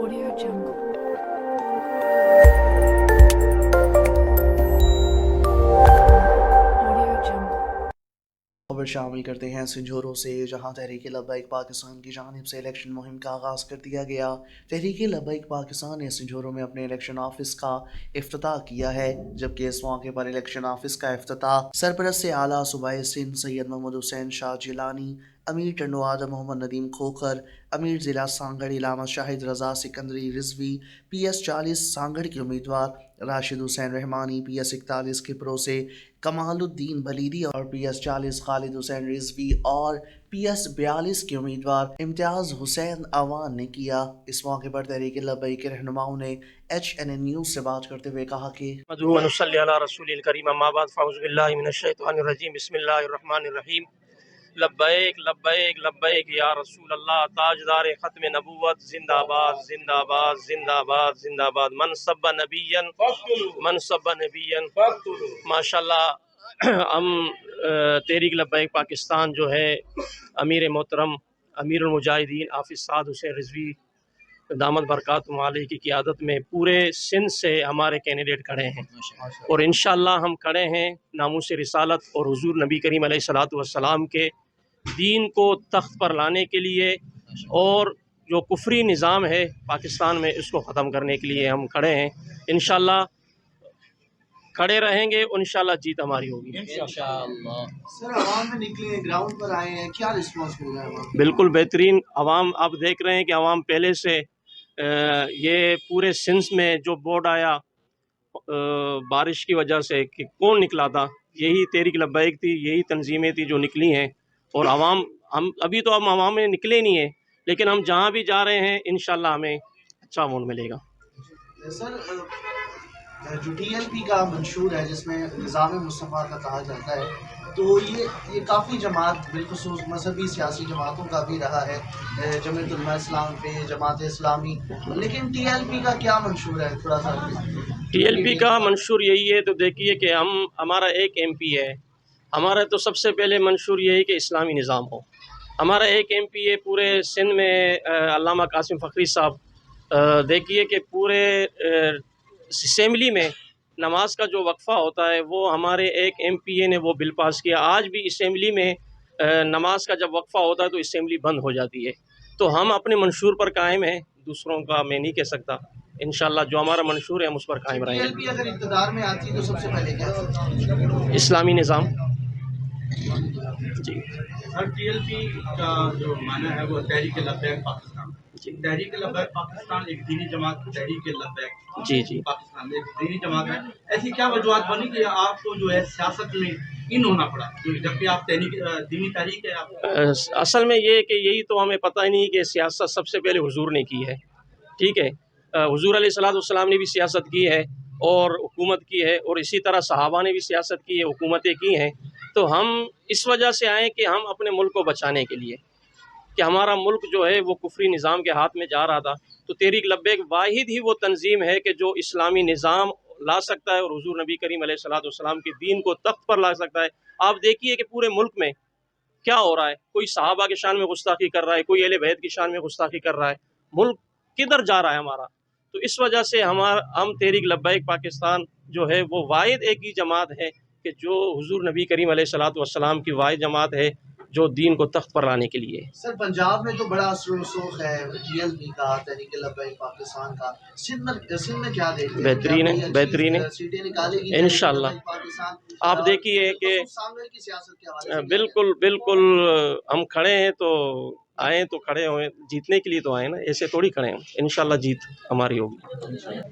Audio Jungle. Audio Jungle. खबर शामिल करते हैं संजोरों से, जहां तहरीक लब्बैक पाकिस्तान की जानिब से इलेक्शन मुहिम का आगाज़ कर दिया गया। तहरीक लब्बैक पाकिस्तान ने संजोरों में अपने इलेक्शन ऑफिस का इफ्तिताह किया है, जबकि इस मौके पर इलेक्शन ऑफिस का इफ्तिताह सरपरस्त आला सूबाए सिंध सैयद मोहम्मद हुसैन शाह जिलानी, अमीर टंडोआदम मोहम्मद नदीम खोखर, अमीर ज़िला सांगड़ इलामा शाहिद रज़ा सिकंदरी रिजवी, PS40 सांगड़ के उम्मीदवार राशिद हुसैन रहमानी, PS41 किप्रो से कमालुद्दीन बलीदी और PS40 खालिद हुसैन रिजवी और PS42 के उम्मीदवार इम्तियाज़ हुसैन अवान ने किया। इस मौके पर तहरीक लब्बैक के रहनुमाओं ने HNN न्यूज़ से बात करते हुए कहा कि मदहू व नुसल्ली अला रसूलिल करीम अम्मा बाद फ़अऊज़ु बिल्लाहि मिनश शैतानिर रजीम बिस्मिल्लाहिर रहमानिर रहीम लब्बैक लब्बैक लब्बैक या रसूल अल्लाह ताजदार ख़त्म नबूवत जिंदाबाद जिंदाबाद जिंदाबाद जिंदाबाद मन सब्बा नबियन माशाल्लाह हम तहरीक लब्बैक पाकिस्तान जो है अमीर मोहतरम अमीरुल मुजाहिदीन हाफिज़ साद हुसैन रिजवी दामद बरकातुहू अलैह की क़ियादत में पूरे सिंध से हमारे कैंडिडेट खड़े हैं और इंशाअल्लाह हम खड़े हैं नामूस रिसालत और हुजूर नबी करीम अलैहिस्सलातु वस्सलाम के दीन को तख्त पर लाने के लिए और जो कुफरी निज़ाम है पाकिस्तान में इसको ख़त्म करने के लिए हम खड़े हैं। इंशाअल्लाह खड़े रहेंगे और इंशाअल्लाह जीत हमारी होगी इंशाअल्लाह। सर, आवाम में निकले, ग्राउंड पर आए हैं, क्या रिस्पांस मिल रहा है? बिल्कुल बेहतरीन आवाम, आप देख रहे हैं कि आवाम पहले से ये पूरे सिंध में जो बोर्ड आया बारिश की वजह से कि कौन निकला था, यही तहरीक लब्बैक थी, यही तंजीमें थी जो निकली हैं और आवाम हम अभी तो हम आवाम में निकले नहीं हैं, लेकिन हम जहाँ भी जा रहे हैं इंशाअल्लाह हमें अच्छा वोट मिलेगा। सर, जो TLP का मंशूर है जिसमें निज़ाम मुस्तफ़ा का कहा जाता है, तो ये काफ़ी जमात बिलखुसूस मजहबी सियासी जमातों का भी रहा है, जमीयत उलमा इस्लाम पे, जमात इस्लामी, लेकिन TLP का क्या मंशूर है? थोड़ा सा TLP का मंशूर यही है, तो देखिए कि हमारा एक MP है, हमारा तो सबसे पहले मंशूर यही है कि इस्लामी निज़ाम हो। हमारा एक MP है पूरे सिंध में अल्लामा कासिम फ़खरी साहब, देखिए कि पूरे असेंबली में नमाज का जो वक्फ़ा होता है वो हमारे एक MPA ने वो बिल पास किया। आज भी असेंबली में नमाज का जब वक्फ़ा होता है तो असेंबली बंद हो जाती है। तो हम अपने मंशूर पर कायम हैं, दूसरों का मैं नहीं कह सकता। इंशाअल्लाह जो हमारा मंशूर है हम उस पर कायम रहेंगे। TLP अगर इक़्तिदार में आती है तो सबसे पहले क्या? इस्लामी निज़ाम जी सर, TLP का जो माना है वो तहरीक लब्बैक पाकिस्तान। जी तहरीक लब्बैक पाकिस्तान एक दीनी जमात, तहरीक लब्बैक जी पाकिस्तान में एक दीनी जमात है। ऐसी क्या वजूहत बनी कि आपको जो है सियासत में इन होना पड़ा, जबकि आप दीनी तहरीक है आप? असल में ये है कि यही तो हमें पता ही नहीं कि सियासत सबसे पहले हुजूर ने की है। ठीक है, हुजूर अलैहिस्सलाम ने भी सियासत की है और हुकूमत की है, और इसी तरह सहाबा ने भी सियासत की है, हुकूमतें की हैं। तो हम इस वजह से आए कि हम अपने मुल्क को बचाने के लिए, कि हमारा मुल्क जो है वो कुफरी निज़ाम के हाथ में जा रहा था, तो तहरीक लब्बैक वाहिद ही वो तंजीम है कि जो इस्लामी निज़ाम ला सकता है और हुजूर नबी करीम अलैहिस्सलाम के दीन को तख्त पर ला सकता है। आप देखिए कि पूरे मुल्क में क्या हो रहा है, कोई सहाबा की शान में गुस्ताखी कर रहा है, कोई अहले बैत की शान में गुस्ताखी कर रहा है, मुल्क किधर जा रहा है हमारा। तो इस वजह से हम तहरीक लब्बैक पाकिस्तान जो है वो वाहिद एक ही जमात है कि जो हुजूर नबी करीम अलैहिस्सलाम की वाहिद जमात है जो दीन को तख्त पर लाने के लिए। सर, पंजाब में तो बड़ा असर रसूख है TLP का, तहरीक लब्बैक पाकिस्तान का। सिंध में क्या देखते हैं? बेहतरीन है, क्या कोई बेहतरीन है, अच्छी सीटें निकालेगी इंशाअल्लाह। तहरीक लब्बैक पाकिस्तान? आप देखिए कि सांगड़ की सियासत के हवाले से बिल्कुल बिल्कुल हम खड़े हैं, तो आए तो खड़े हुए जीतने के लिए तो आए ना, ऐसे थोड़ी खड़े हैं। इंशाअल्लाह जीत हमारी होगी।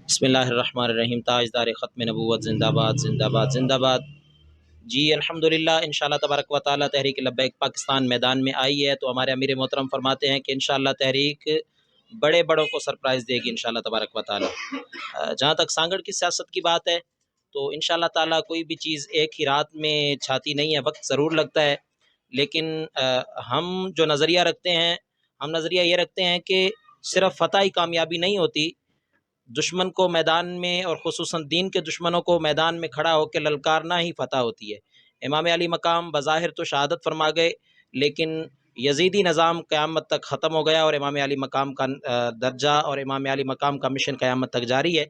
बिस्मिल्लाहिर्रहमानिर्रहीम। ताजदार ख़त्म नबूवत जिंदाबाद जिंदाबाद जिंदाबाद। जी अल्हम्दुलिल्लाह, इंशाअल्लाह तबारक व तआला तहरीक लब्बैक पाकिस्तान मैदान में आई है, तो हमारे अमीर मोहतरम फरमाते हैं कि इंशाअल्लाह तहरीक बड़े बड़ों को सरप्राइज़ देगी इंशाअल्लाह तबारक व तआला। जहाँ तक सांगड़ की सियासत की बात है, तो इंशाअल्लाह ताला कोई भी चीज़ एक ही रात में छाती नहीं है, वक्त ज़रूर लगता है, लेकिन हम जो नज़रिया रखते हैं, हम नज़रिया ये रखते हैं कि सिर्फ फ़तह ही कामयाबी नहीं होती, दुश्मन को मैदान में और ख़ुसूसन दीन के दुश्मनों को मैदान में खड़ा होकर ललकारना ही फ़तह होती है। इमाम अली मकाम बज़ाहिर तो शहादत फरमा गए, लेकिन यजीदी निज़ाम क़यामत तक ख़त्म हो गया और इमाम अली मकाम का दर्जा और इमाम अली मकाम का मिशन क़यामत तक जारी है।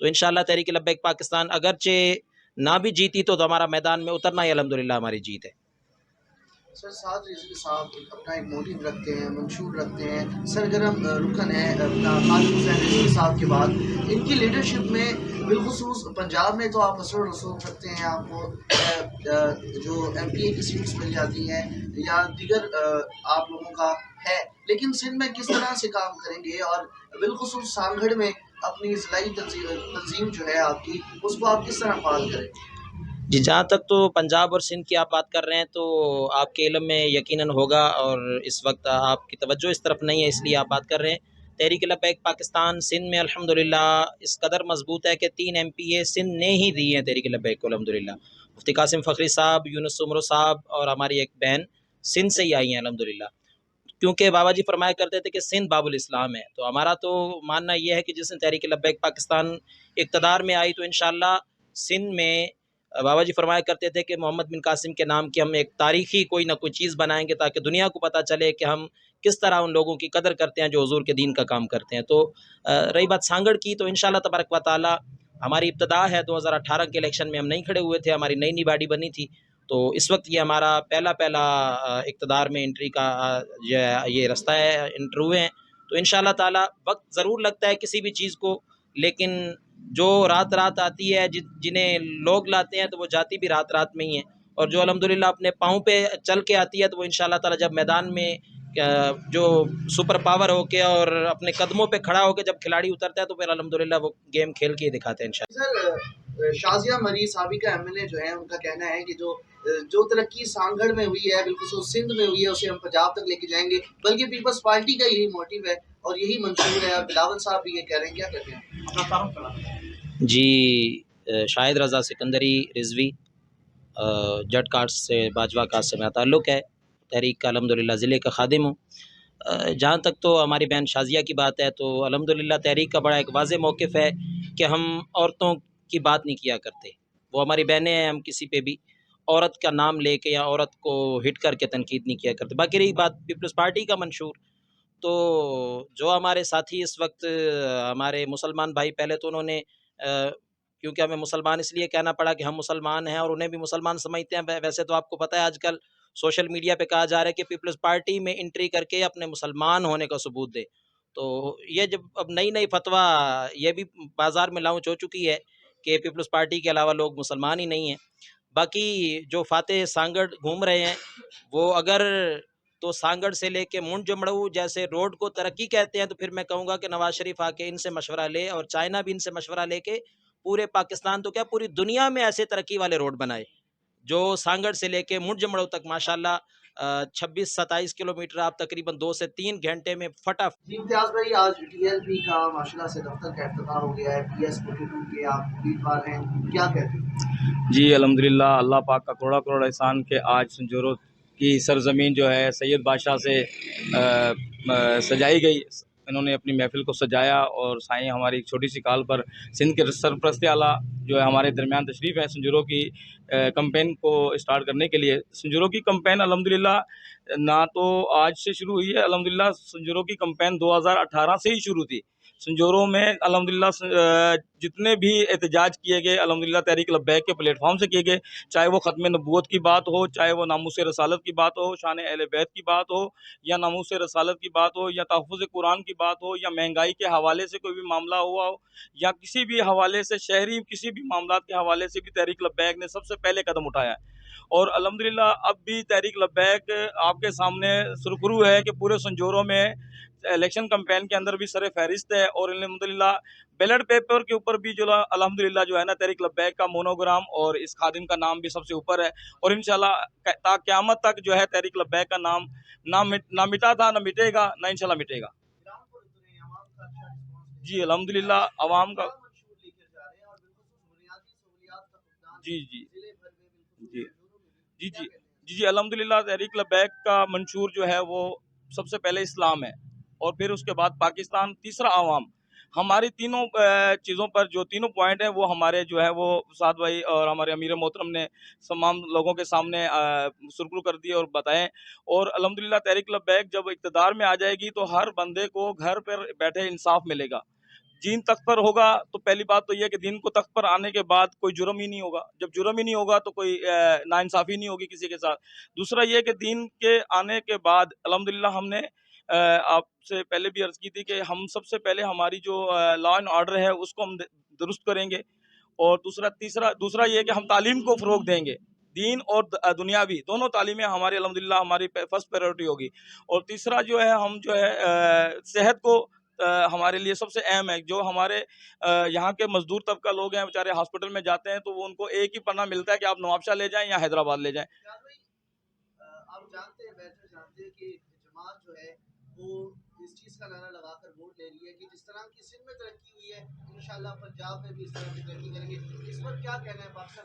तो इंशाअल्लाह तहरीक लब्बैक पाकिस्तान अगरचे ना भी जीती तो हमारा मैदान में उतरना ही अल्हम्दुलिल्लाह हमारी जीत है। सर साद रिजवी साहब अपना एक मोटिव रखते हैं, मंशूर रखते हैं, सरगर्म रुकन है अपना खालिद हुसैन रिजवी साहब के बाद। इनकी लीडरशिप में बिलखुसूस पंजाब में तो आप असर रसूख रखते हैं, आपको जो MPA की सीट्स मिल जाती हैं या दीगर आप लोगों का है, लेकिन सिंध में किस तरह से काम करेंगे और बिलखुसूस सांगड़ में अपनी ज़िलाई तंजीम जो है आपकी, उसको आप किस तरह फाल करें? जी, जहाँ तक तो पंजाब और सिंध की आप बात कर रहे हैं तो आपके इल्म में यकीनन होगा और इस वक्त आपकी तवज्जो इस तरफ नहीं है इसलिए आप बात कर रहे हैं। तहरीक लब्बैक पाकिस्तान सिंध में अल्हम्दुलिल्लाह इस कदर मजबूत है कि 3 MPA सिंध ने ही दी हैं तहरीक लब्बैक को अल्हम्दुलिल्लाह। मुफ्ती कासिम फ़खरी साहब, यूनुस उमरो साहब और हमारी एक बहन सिंध से ही आई हैं अल्हम्दुलिल्लाह। क्योंकि बाबा जी फरमाया करते थे कि सिंध बाबुल इस्लाम है, तो हमारा तो मानना ये है कि जिस दिन तहरीक लब्बैक पाकिस्तान इक़्तिदार में आई तो इंशाअल्लाह सिंध में बाबा जी फरमाया करते थे कि मोहम्मद बिन कासिम के नाम की हम एक तारीख़ी कोई ना कोई चीज़ बनाएंगे ताकि दुनिया को पता चले कि हम किस तरह उन लोगों की कदर करते हैं जो हुज़ूर के दीन का काम करते हैं। तो रही बात सांगड़ की, तो इंशाअल्लाह तबारक व तआला हमारी इब्तिदा है। 2018 के इलेक्शन में हम नहीं खड़े हुए थे, हमारी नई नई बॉडी बनी थी, तो इस वक्त ये हमारा पहला इक़्तिदार में एंट्री का ये रास्ता है, इंटर हुए हैं। तो इंशाअल्लाह ताला वक्त ज़रूर लगता है किसी भी चीज़ को, लेकिन जो रात रात आती है, जिन्हें लोग लाते हैं तो वो जाती भी रात रात में ही है, और जो अल्हम्दुलिल्लाह अपने पाँव पे चल के आती है तो वो इंशाअल्लाह ताला जब मैदान में जो सुपर पावर होके और अपने कदमों पे खड़ा होके जब खिलाड़ी उतरता है तो फिर अल्हम्दुलिल्लाह वो गेम खेल के ही दिखाते हैं इंशाअल्लाह। सर शाजिया मरी साबिका MLA जो है, उनका कहना है कि जो तरक्की सांगड़ में हुई है, बिल्कुल सिंध में हुई है, उसे हम पंजाब तक लेके जाएंगे, बल्कि पीपल्स पार्टी का यही मोटिव है और यही मंशूर है, और बिलावल साहब भी ये कह रहे हैं। क्या कहते हैं? अपना तारुफ करा। जी, शाहिद रज़ा सिकंदरी रिजवी जट कास्ट से, बाजवा कास्ट से मेरा ताल्लुक़ है। तहरीक का अल्हम्दुलिल्लाह ज़िले का खादिम हूँ। जहाँ तक तो हमारी बहन शाज़िया की बात है तो अल्हम्दुलिल्लाह तहरीक का बड़ा एक वाज़ेह मौक़िफ़ है कि हम औरतों की बात नहीं किया करते। वो हमारी बहनें हैं, हम किसी पे भी औरत का नाम लेके या औरत को हिट करके तनकीद नहीं किया करते। बाकी रही बात पीपल्स पार्टी का मंशूर, तो जो हमारे साथी इस वक्त हमारे मुसलमान भाई, पहले तो उन्होंने क्योंकि हमें मुसलमान इसलिए कहना पड़ा कि हम मुसलमान हैं और उन्हें भी मुसलमान समझते हैं। वैसे तो आपको पता है आजकल सोशल मीडिया पे कहा जा रहा है कि पीपल्स पार्टी में एंट्री करके अपने मुसलमान होने का सबूत दे। तो ये जब अब नई नई फतवा ये भी बाज़ार में लॉन्च हो चुकी है कि पीपल्स पार्टी के अलावा लोग मुसलमान ही नहीं हैं। बाकी जो फ़ातेह सांगड़ घूम रहे हैं वो अगर तो सांगड़ से लेके मुंड जमड़ू जैसे रोड को तरक्की कहते हैं, तो फिर मैं कहूँगा कि नवाज शरीफ आके इनसे मशवरा ले, और चाइना भी इनसे मशवरा लेके पूरे पाकिस्तान तो क्या पूरी दुनिया में ऐसे तरक्की वाले रोड बनाए जो सांगड़ से लेके मुंड जमड़ू तक माशाल्लाह 26-27 किलोमीटर आप तकरीबन 2 से 3 घंटे में फटाफट। जी इम्तियाज़ भाई, आज TLP का माशाल्लाह से दफ्तर का इफ्तिताह हो गया है, PS42 के आप उम्मीदवार हैं, क्या कहते हैं? जी अल्हम्दुलिल्लाह, अल्लाह पाक का करोड़ा करोड़ एहसान के आज संजोरो की सरज़मीन जो है सैयद बादशाह से सजाई गई। इन्होंने अपनी महफ़िल को सजाया और साईं हमारी एक छोटी सी कॉल पर सिंध के सरपरस्त आला जो है हमारे दरमियान तशरीफ़ है संजोरो की कैंपेन को स्टार्ट करने के लिए। संजोरो की कैंपेन अल्हम्दुलिल्लाह ना तो आज से शुरू हुई है, अल्हम्दुलिल्लाह संजोरो की कैंपेन 2018 से ही शुरू थी। संजोरो में अल्हम्दुलिल्लाह जितने भी एहतजाज किए गए अल्हम्दुलिल्लाह तहरीक लब्बैक के प्लेटफॉर्म से किए गए, चाहे वो ख़त्म नबूवत की बात हो, चाहे वो नामूस रसालत की बात हो, शान अहले बैत की बात हो, या नामूस रसालत की बात हो, या तहफ़्फ़ुज़ कुरान की बात हो, या महंगाई के हवाले से कोई भी मामला हुआ हो, या किसी भी हवाले से शहरी किसी भी मामलात के हवाले से भी तहरीक लब्बैक ने सबसे पहले कदम उठाया है। और अल्हम्दुलिल्लाह अब भी तहरीक लब्बैक आपके सामने सुरखरू है कि पूरे संजोरों में इलेक्शन कैंपेन के अंदर भी सर फहरिस्त है, और अल्हम्दुलिल्लाह बैलेट पेपर के ऊपर भी जो अल्हम्दुलिल्लाह जो है ना तहरीक लब्बैक का मोनोग्राम और इस खादिम का नाम भी सबसे ऊपर है। और इंशाल्लाह ता क़यामत तक जो है तहरीक लब्बैक का नाम ना मिटा था, ना मिटेगा, ना इंशाल्लाह मिटेगा। जी अल्हम्दुलिल्लाह अवाम का जी जी जी जी जी जी जी अल्हम्दुलिल्लाह तहरीक लब्बैक का मंशूर जो है वो सबसे पहले इस्लाम है, और फिर उसके बाद पाकिस्तान, तीसरा आवाम। हमारी तीनों चीज़ों पर जो तीनों पॉइंट हैं वो हमारे जो है वो साद भाई और हमारे अमीर मोहतरम ने तमाम लोगों के सामने सुरखरू कर दिए और बताएं। और अल्हम्दुलिल्लाह तहरीक लब्बैक जब इक़्तिदार में आ जाएगी तो हर बंदे को घर पर बैठे इंसाफ मिलेगा। दीन तख्त पर होगा तो पहली बात तो ये है कि दीन को तख्त पर आने के बाद कोई जुर्म ही नहीं होगा। जब जुर्म ही नहीं होगा तो कोई नाइंसाफ़ी नहीं होगी किसी के साथ। दूसरा ये कि दीन के आने के बाद अल्हम्दुलिल्लाह हमने आपसे पहले भी अर्ज़ की थी कि हम सबसे पहले हमारी जो लॉ एंड ऑर्डर है उसको हम दुरुस्त करेंगे। और दूसरा ये है कि हम तालीम को फ़रोग़ देंगे। दीन और दुनियावी दोनों तालीमें हमारी अल्हम्दुलिल्लाह हमारी फर्स्ट प्रायोरिटी होगी। और तीसरा जो है हम जो है सेहत को हमारे लिए सबसे अहम है। जो हमारे यहाँ के मज़दूर तबका लोग हैं बेचारे हॉस्पिटल में जाते हैं तो वो उनको एक ही पन्ना मिलता है कि आप नवाबशाह ले जाएँ या हैदराबाद ले जाएँ। आप जानते हैं, बेहतर जानते हैं कि जमात जो है वो इस चीज़ का नारा लगाकर वोट ले रही है कि जिस तरह की सिंध में तरक्की हुई है इंशाल्लाह पंजाब में भी इस तरह की तरक्की करेंगे। इस पर क्या कहना है पाकिस्तान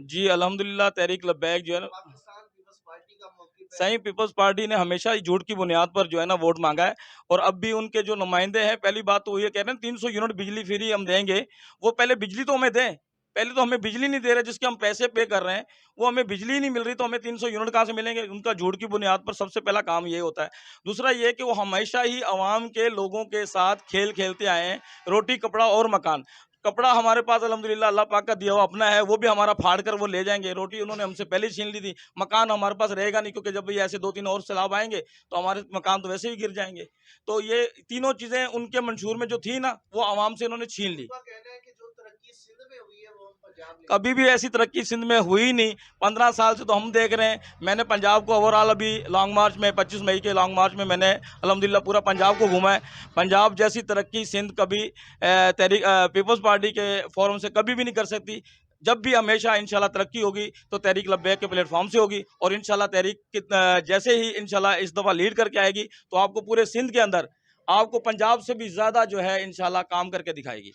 जी अल्हम्दुलिल्लाह तहरीक लब्बैक जो है पाकिस्तान पीपल्स पार्टी का मौक़िफ़ है? सही पीपल्स पार्टी ने हमेशा ही झूठ की बुनियाद पर जो है ना वोट मांगा है। और अब भी उनके जो नुमाइंदे हैं पहली बात तो ये कह रहे हैं 300 यूनिट बिजली फ्री हम देंगे। वो पहले बिजली तो हमें दें, पहले तो हमें बिजली नहीं दे रहे जिसके हम पैसे पे कर रहे हैं, वो हमें बिजली नहीं मिल रही तो हमें 300 यूनिट कहाँ से मिलेंगे। उनका झूठ की बुनियाद पर सबसे पहला काम ये होता है। दूसरा ये कि वो हमेशा ही आवाम के लोगों के साथ खेल खेलते आए हैं। रोटी कपड़ा और मकान, कपड़ा हमारे पास अल्हम्दुलिल्लाह अल्लाह पाक का दिया हुआ अपना है, वो भी हमारा फाड़ कर वो ले जाएंगे। रोटी उन्होंने हमसे पहले ही छीन ली थी। मकान हमारे पास रहेगा नहीं क्योंकि जब भी ऐसे 2-3 और सैलाब आएंगे तो हमारे मकान तो वैसे ही गिर जाएंगे। तो ये तीनों चीज़ें उनके मंशूर में जो थी ना वो आवाम से इन्होंने छीन ली। उनका कहना है कि जो तरक्की सिंध में हुई है वो हम पंजाब में कभी भी ऐसी तरक्की सिंध में हुई नहीं। 15 साल से तो हम देख रहे हैं। मैंने पंजाब को ओवरऑल अभी लॉन्ग मार्च में 25 मई के लॉन्ग मार्च में मैंने अल्हम्दुलिल्लाह पूरा पंजाब को घूमा है। पंजाब जैसी तरक्की सिंध कभी पीपल्स पार्टी के फोरम से कभी भी नहीं कर सकती। जब भी हमेशा इंशाल्लाह तरक्की होगी तो तहरीक लब्बैक के प्लेटफॉर्म से होगी। और इंशाल्लाह तहरीक जैसे ही इंशाल्लाह इस दफ़ा लीड करके आएगी तो आपको पूरे सिंध के अंदर आपको पंजाब से भी ज़्यादा जो है इंशाल्लाह काम करके दिखाएगी।